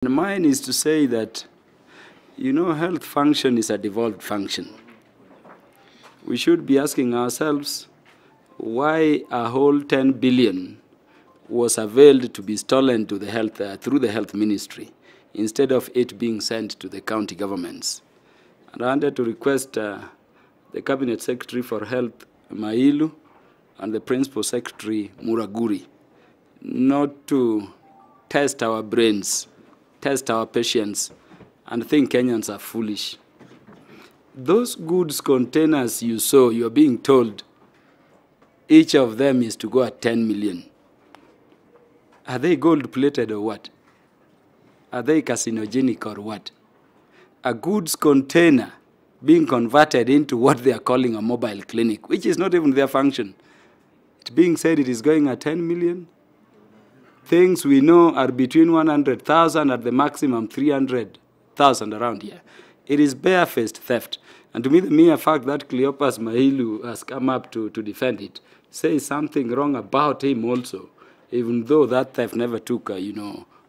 Mine is to say that, health function is a devolved function. We should be asking ourselves why a whole 10 billion was availed to be stolen to the health, through the health ministry, instead of it being sent to the county governments. And I wanted to request the Cabinet Secretary for Health, Mailu, and the Principal Secretary, Muraguri, not to test our brains, test our patience, and think Kenyans are foolish. Those goods containers you saw, you're being told each of them is to go at 10 million. Are they gold-plated or what? Are they carcinogenic or what? A goods container being converted into what they are calling a mobile clinic, which is not even their function. It's being said it is going at 10 million. Things we know are between 100,000 at the maximum 300,000 around here. It is barefaced theft. And to me, the mere fact that Cleopas Mahilu has come up to defend it says something wrong about him also, even though that theft never took,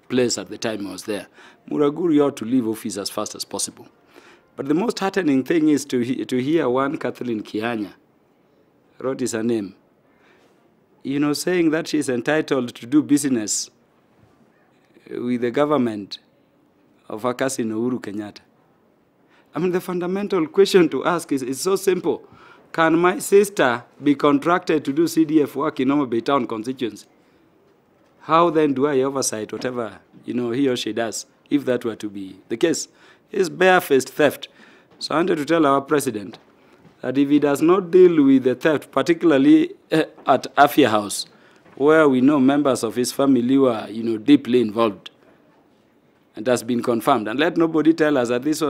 place at the time I was there. Muraguri ought to leave office as fast as possible. But the most heartening thing is to hear one Kathleen Kianya, wrote is her name, saying that she is entitled to do business with the government of her cousin Uhuru Kenyatta. I mean, the fundamental question to ask is so simple. Can my sister be contracted to do CDF work in Homa Bay Town constituency? How then do I oversight whatever he or she does, if that were to be the case? It's barefaced theft. So I wanted to tell our president that if he does not deal with the theft, particularly at Afia House, where we know members of his family were deeply involved, and has been confirmed. And let nobody tell us that this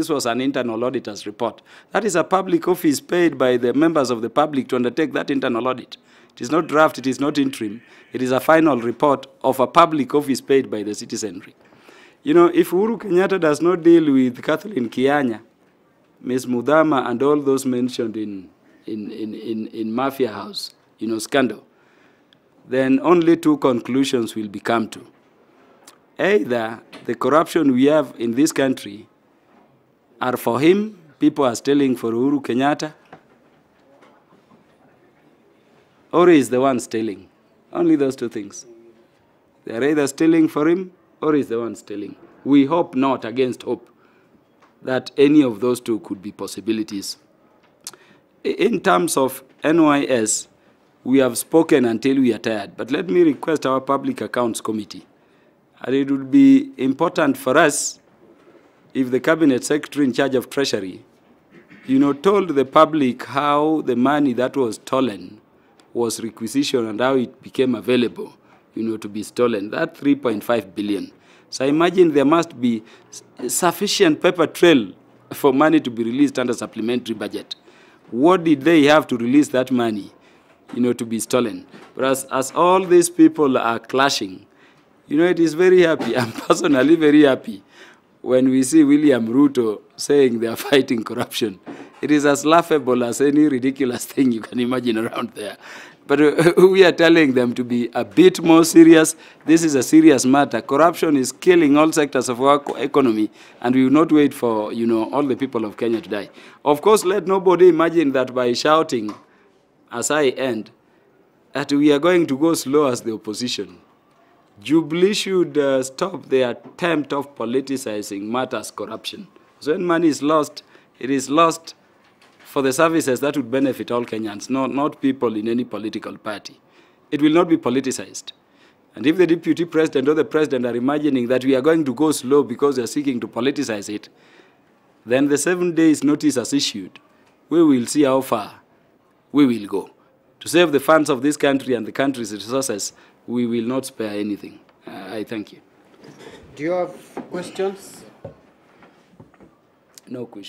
was an internal auditor's report. That is a public office paid by the members of the public to undertake that internal audit. It is not draft, it is not interim. It is a final report of a public office paid by the citizenry. If Uhuru Kenyatta does not deal with Kathleen Kianya, Ms. Mudama, and all those mentioned in Mafia House, scandal, then only two conclusions will be come to. Either the corruption we have in this country are for him, people are stealing for Uhuru Kenyatta, or he is the one stealing. Only those two things. They are either stealing for him, or he is the one stealing. We hope not, against hope, that any of those two could be possibilities. In terms of NYS, we have spoken until we are tired, but let me request our Public Accounts Committee. And it would be important for us if the Cabinet Secretary in charge of Treasury, told the public how the money that was stolen was requisitioned and how it became available, to be stolen. That 3.5 billion. So I imagine there must be sufficient paper trail for money to be released under supplementary budget. What did they have to release that money, to be stolen? But as all these people are clashing, it is very happy. I'm personally very happy when we see William Ruto saying they are fighting corruption. It is as laughable as any ridiculous thing you can imagine around there. But we are telling them to be a bit more serious. This is a serious matter. Corruption is killing all sectors of our economy, and we will not wait for, all the people of Kenya to die. Of course, let nobody imagine that by shouting, as I end, that we are going to go slow as the opposition. Jubilee should stop the attempt of politicizing matters corruption. So when money is lost, it is lost for the services that would benefit all Kenyans, not people in any political party. It will not be politicized. And if the deputy president or the president are imagining that we are going to go slow because they are seeking to politicize it, then the 7 days notice as issued, we will see how far we will go. To save the funds of this country and the country's resources, we will not spare anything. I thank you. Do you have questions? No question.